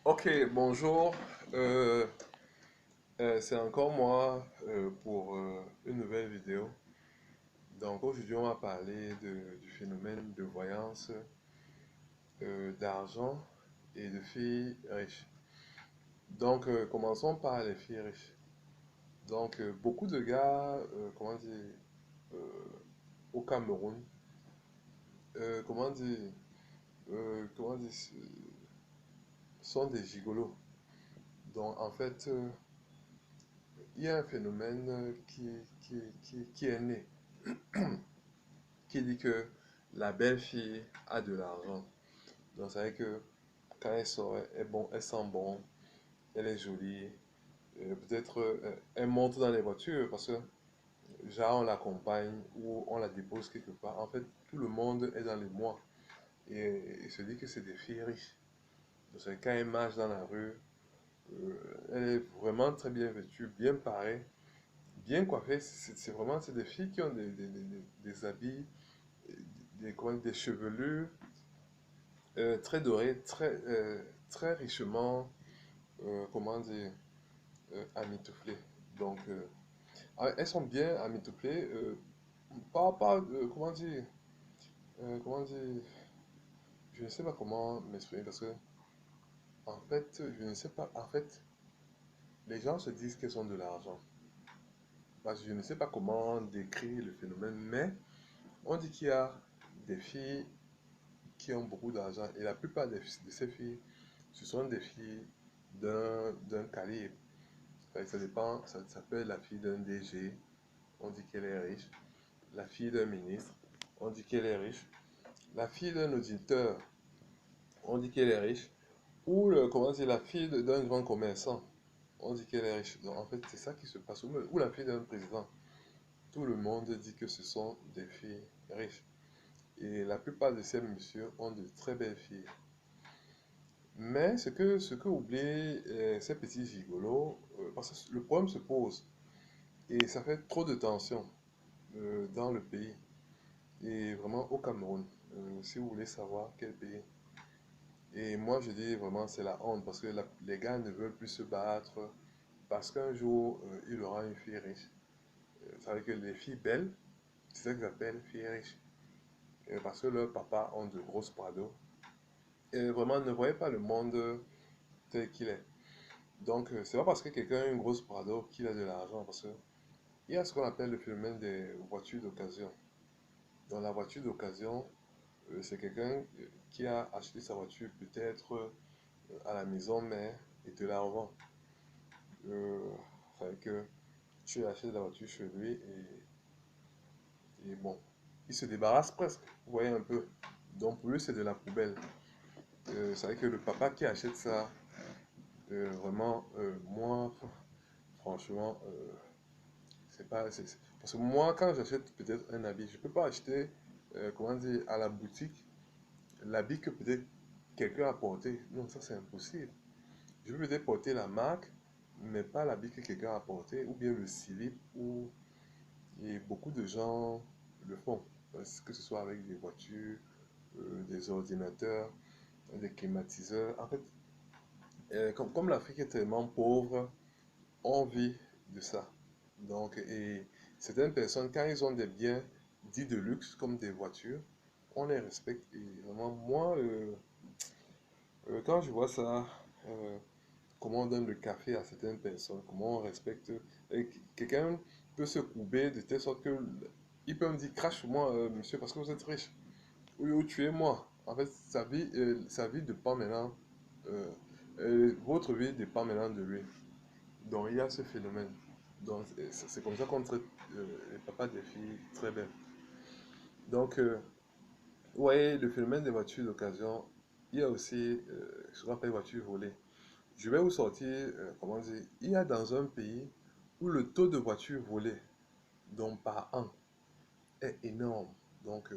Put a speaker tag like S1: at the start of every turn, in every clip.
S1: Ok, bonjour. Euh, c'est encore moi pour une nouvelle vidéo. Donc aujourd'hui, on va parler du phénomène de voyance, d'argent et de filles riches. Donc commençons par les filles riches. Donc beaucoup de gars, comment dire, euh, au Cameroun, comment dire, comment dire, sont des gigolos. Donc en fait, il y a un phénomène qui est né, qui dit que la belle fille a de l'argent. Donc, c'est vrai que quand elle sort, elle sent bon, elle est jolie. Peut-être elle monte dans les voitures parce que, genre, on l'accompagne ou on la dépose quelque part. En fait, tout le monde est dans les mois et se dit que c'est des filles riches. Donc, c'est quand elle marche dans la rue, elle est vraiment très bien vêtue, bien parée, bien coiffée. C'est vraiment c'est des filles qui ont des habits, des chevelures très doré, très richement, comment dire, amitouflées. Donc, elles sont bien amitouflées, comment dire, comment dire, je ne sais pas comment m'exprimer parce que, en fait, je ne sais pas, en fait, les gens se disent qu'elles ont de l'argent. Parce que je ne sais pas comment décrire le phénomène, mais on dit qu'il y a des filles qui ont beaucoup d'argent et la plupart de ces filles, ce sont des filles d'un calibre. Ça dépend, ça peut être la fille d'un DG, on dit qu'elle est riche. La fille d'un ministre, on dit qu'elle est riche. La fille d'un auditeur, on dit qu'elle est riche. Ou comment dire, la fille d'un grand commerçant, on dit qu'elle est riche. Donc en fait, c'est ça qui se passe. Ou la fille d'un président. Tout le monde dit que ce sont des filles riches. Et la plupart de ces messieurs ont de très belles filles. Mais ce que oublient ces petits gigolos, parce que le problème se pose. Et ça fait trop de tension dans le pays et vraiment au Cameroun. Si vous voulez savoir quel pays. Et moi, je dis vraiment, c'est la honte parce que les gars ne veulent plus se battre parce qu'un jour, il aura une fille riche. Ça veut dire que les filles belles, c'est ça qu'ils appellent filles riches. Parce que leurs papas ont de grosses prados. Et vraiment, ne voyez pas le monde tel qu'il est. Donc, c'est pas parce que quelqu'un a une grosse prado qu'il a de l'argent. Parce que il y a ce qu'on appelle le phénomène des voitures d'occasion. Dans la voiture d'occasion, c'est quelqu'un qui a acheté sa voiture peut-être à la maison mère et te la revend. Ça veut dire que tu achètes la voiture chez lui et bon, il se débarrasse presque. Vous voyez un peu. Donc pour lui, c'est de la poubelle. Ça veut dire que le papa qui achète ça, vraiment, moi, franchement, c'est pas. Parce que moi, quand j'achète peut-être un habit, je peux pas acheter, comment dire, à la boutique l'habit que peut-être quelqu'un a porté. Non, ça c'est impossible. Je peux peut-être porter la marque, mais pas l'habit que quelqu'un a porté, ou bien le slip, et beaucoup de gens le font. Que ce soit avec des voitures, des ordinateurs, des climatiseurs. En fait, comme l'Afrique est tellement pauvre, on vit de ça. Donc, et certaines personnes, quand ils ont des biens dits de luxe, comme des voitures, on les respecte. Et vraiment, moi, quand je vois ça, euh, comment on donne le café à certaines personnes, comment on respecte. Quelqu'un peut se courber de telle sorte que il peut me dire crache sur moi, monsieur, parce que vous êtes riche. Ou tuez-moi. En fait, sa vie dépend maintenant. euh, Votre vie dépend maintenant de lui. Donc, il y a ce phénomène. Donc, c'est comme ça qu'on traite les papas des filles très belles. Donc, vous voyez, le phénomène des voitures d'occasion, il y a aussi ce qu'on appelle voitures volées. Je vais vous sortir, comment dire, il y a dans un pays où le taux de voitures volées, donc par an, est énorme. Donc,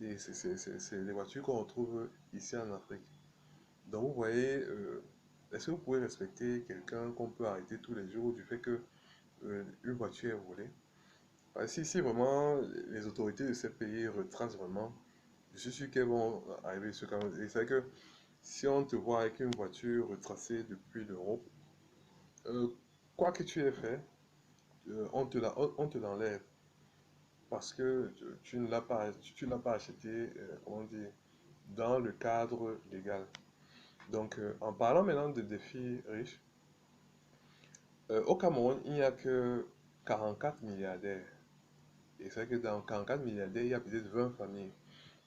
S1: et c'est les voitures qu'on retrouve ici en Afrique. Donc, vous voyez, est-ce que vous pouvez respecter quelqu'un qu'on peut arrêter tous les jours du fait que une voiture est volée? Si vraiment les autorités de ces pays retracent vraiment, je suis sûr qu'elles vont arriver sur quand même. Et c'est vrai que Si on te voit avec une voiture retracée depuis l'Europe, euh, quoi que tu aies fait, on te l'enlève parce que tu ne l'as pas, tu l'as pas acheté, comment dire, dans le cadre légal. Donc, en parlant maintenant de défis riches, au Cameroun, il n'y a que 44 milliardaires. Et c'est vrai que dans 44 milliardaires, il y a peut-être 20 familles.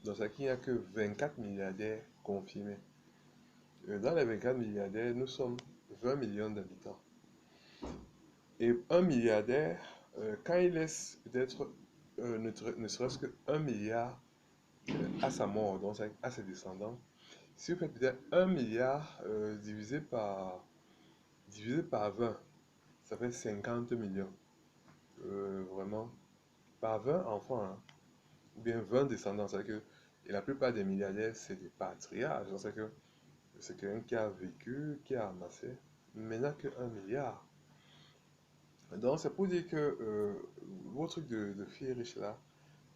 S1: Donc, c'est qu'il n'y a que 24 milliardaires confirmés. Dans les 24 milliardaires, nous sommes 20 millions d'habitants. Et un milliardaire, quand il laisse peut-être ne serait-ce que 1 milliard à sa mort, donc à ses descendants, si vous faites peut-être 1 milliard divisé par 20, ça fait 50 millions. Vraiment, par 20 enfants, hein, ou bien 20 descendants. C'est que, et la plupart des milliardaires, c'est des patriarches. C'est que c'est quelqu'un qui a vécu, qui a amassé, mais n'a que 1 milliard. Donc, c'est pour dire que votre truc de fille riche là,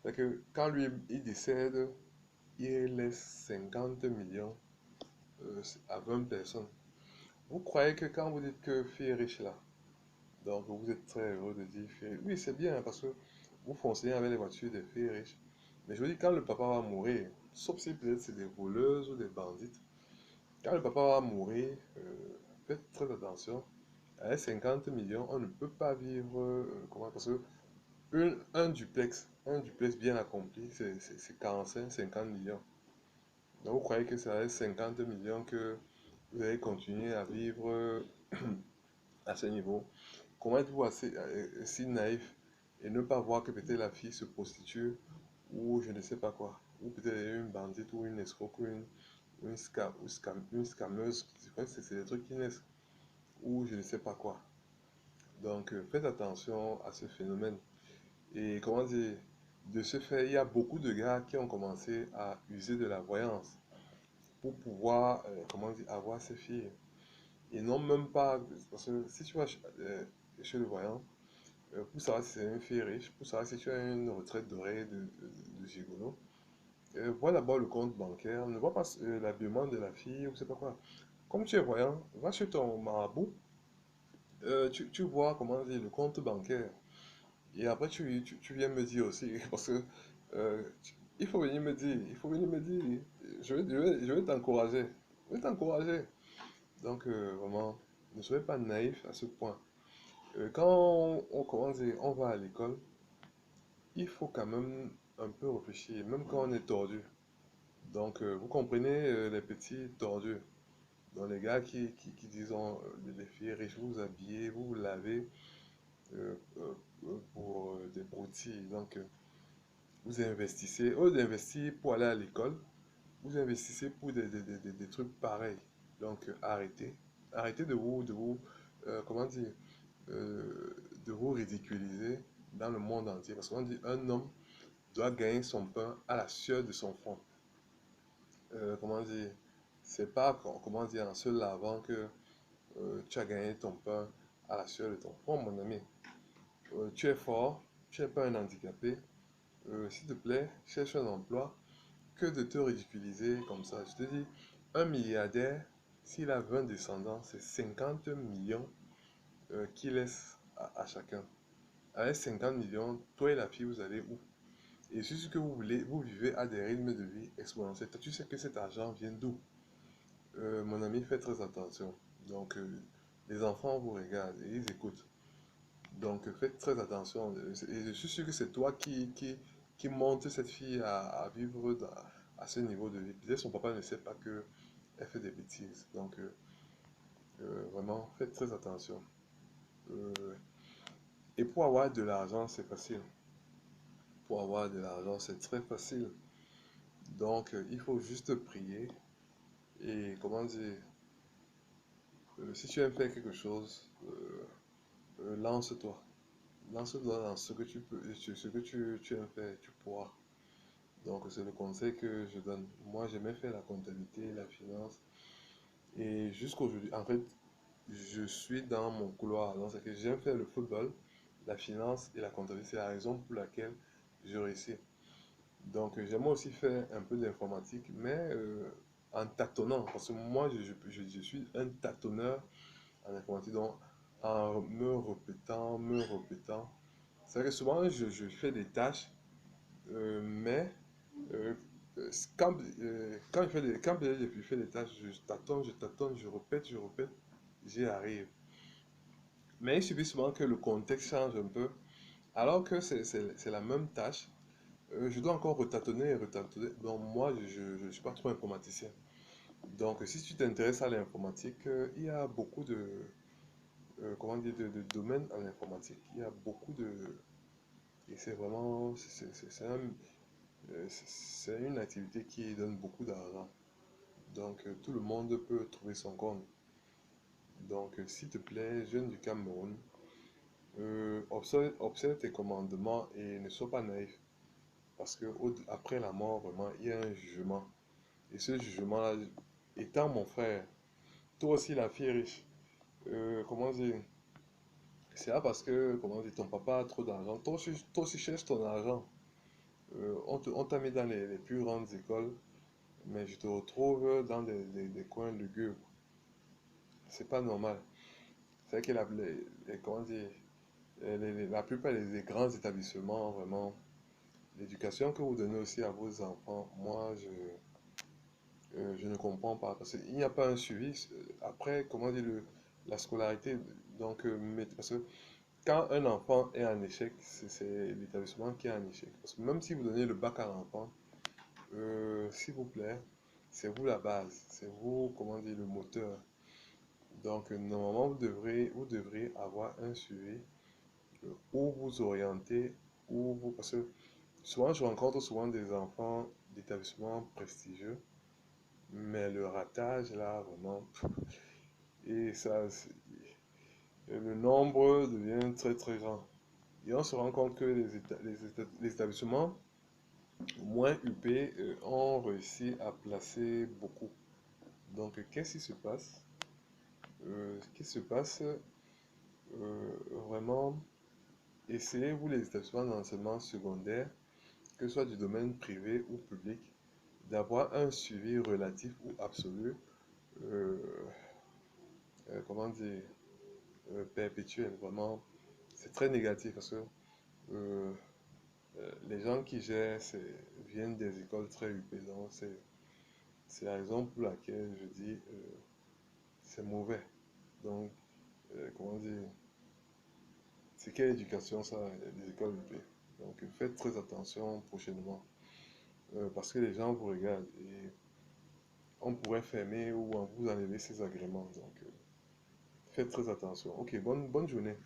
S1: c'est que quand lui, il décède, il laisse 50 millions à 20 personnes. Vous croyez que quand vous dites que fille riche là, donc vous êtes très heureux de dire fille. Oui, c'est bien parce que vous foncez avec les voitures des filles riches. Mais je vous dis, quand le papa va mourir, sauf si peut-être c'est des voleuses ou des bandites, quand le papa va mourir, faites très attention. Avec 50 millions, on ne peut pas vivre. Comment? Parce que un duplex bien accompli, c'est 45, 50 millions. Donc vous croyez que c'est avec 50 millions que vous allez continuer à vivre à ce niveau? Comment êtes-vous assez si naïf et ne pas voir que peut-être la fille se prostitue ou je ne sais pas quoi, ou peut-être une bandite ou une escroc ou une scameuse, c'est des trucs qui naissent, ou je ne sais pas quoi. Donc faites attention à ce phénomène. Et comment dire, de ce fait, il y a beaucoup de gars qui ont commencé à user de la voyance pour pouvoir, comment dire, avoir ces filles. Et non même pas, parce que si tu vas chez le voyant, pour savoir si c'est une fille riche, pour savoir si tu as une retraite dorée de gigolo, vois d'abord le compte bancaire, ne vois pas l'habillement de la fille ou je sais pas quoi. Comme tu es voyant, va chez ton marabout, tu vois comment dire le compte bancaire. Et après, tu viens me dire aussi, parce que il faut venir me dire, il faut venir me dire, je vais t'encourager, je vais t'encourager. Donc, vraiment, ne soyez pas naïf à ce point. Quand comment dire, on va à l'école, il faut quand même un peu réfléchir, même quand on est tordu. Donc, vous comprenez les petits tordus. Donc, les gars qui disent, les filles riches, vous vous habillez, vous vous lavez euh, euh, pour des broutilles. Donc, vous investissez, au lieu d'investir pour aller à l'école, vous investissez pour des trucs pareils. Donc, arrêtez. Arrêtez comment dire, euh, de vous ridiculiser dans le monde entier. Parce qu'on dit, un homme doit gagner son pain à la sueur de son front. Comment dire, c'est pas, comment dire, en se lavant que tu as gagné ton pain à la sueur de ton front, mon ami. Tu es fort, tu n'es pas un handicapé. S'il te plaît, cherche un emploi que de te ridiculiser comme ça. Je te dis, un milliardaire, s'il a 20 descendants, c'est 50 millions qu'il laisse à chacun. Avec 50 millions, toi et la fille, vous allez où? Et c'est ce que vous voulez, vous vivez à des rythmes de vie exponentiels. Tu sais que cet argent vient d'où? Mon ami, fais très attention. Donc, les enfants vous regardent et ils écoutent. Donc, faites très attention. Et je suis sûr que c'est toi qui monte cette fille à vivre à ce niveau de vie. Peut-être son papa ne sait pas qu'elle fait des bêtises. Donc, vraiment, faites très attention. Euh, et pour avoir de l'argent, c'est facile. Pour avoir de l'argent, c'est très facile. Donc, il faut juste prier. Et comment dire, si tu aimes faire quelque chose, lance-toi. Lance-toi dans ce que tu peux, ce que tu aimes faire, tu pourras. Donc, c'est le conseil que je donne. Moi, j'aimais faire la comptabilité, la finance. Et jusqu'aujourd'hui, en fait, je suis dans mon couloir. Donc, c'est que j'aime faire le football, la finance et la comptabilité. C'est la raison pour laquelle je réussis. Donc, j'aime aussi faire un peu d'informatique, mais en tâtonnant. Parce que moi, je suis un tâtonneur en informatique. Donc, en me répétant. C'est vrai que souvent, je fais des tâches, mais euh, quand quand je fais des tâches, je tâtonne, je répète, j'y arrive. Mais il suffit souvent que le contexte change un peu. Alors que c'est la même tâche, je dois encore retâtonner et retâtonner. Donc moi, je ne suis pas trop informaticien. Donc si tu t'intéresses à l'informatique, il y a beaucoup comment dire, de domaines en informatique. Il y a beaucoup de... Et c'est vraiment... c'est une activité qui donne beaucoup d'argent. Donc tout le monde peut trouver son compte. Donc s'il te plaît, jeune du Cameroun, observe tes commandements et ne sois pas naïf. Parce que après la mort, vraiment, il y a un jugement. Et ce jugement-là, étant mon frère, toi aussi la fille riche, comment dire, c'est là parce que, comment dire, ton papa a trop d'argent. Toi aussi cherche ton argent. On t'a mis dans les plus grandes écoles, mais je te retrouve dans des coins lugubres. C'est pas normal. C'est que comment dire, la plupart des grands établissements, vraiment, l'éducation que vous donnez aussi à vos enfants, moi, je ne comprends pas. Parce qu'il n'y a pas un suivi. Après, comment dire, la scolarité, donc, parce que quand un enfant est en échec, c'est l'établissement qui est en échec. Parce que même si vous donnez le bac à l'enfant, s'il vous plaît, c'est vous la base, c'est vous, comment dire, le moteur. Donc, normalement, vous devriez avoir un suivi où vous orientez, parce que souvent, je rencontre souvent des enfants d'établissements prestigieux, mais le ratage, là, vraiment, et ça, le nombre devient très, très grand. Et on se rend compte que les établissements moins UP ont réussi à placer beaucoup. Donc, qu'est-ce qui se passe? Qu'est-ce qui se passe? Vraiment, essayez, vous, les établissements d'enseignement secondaire, que ce soit du domaine privé ou public, d'avoir un suivi relatif ou absolu, euh, comment dire, perpétuel. Vraiment, c'est très négatif parce que euh, les gens qui gèrent viennent des écoles très huppées. Donc, c'est la raison pour laquelle je dis c'est mauvais. Donc, comment dire, c'est quelle éducation ça, les écoles huppées? Donc, faites très attention prochainement parce que les gens vous regardent et on pourrait fermer ou vous enlever ces agréments. Donc, faites très attention. Ok, bonne journée.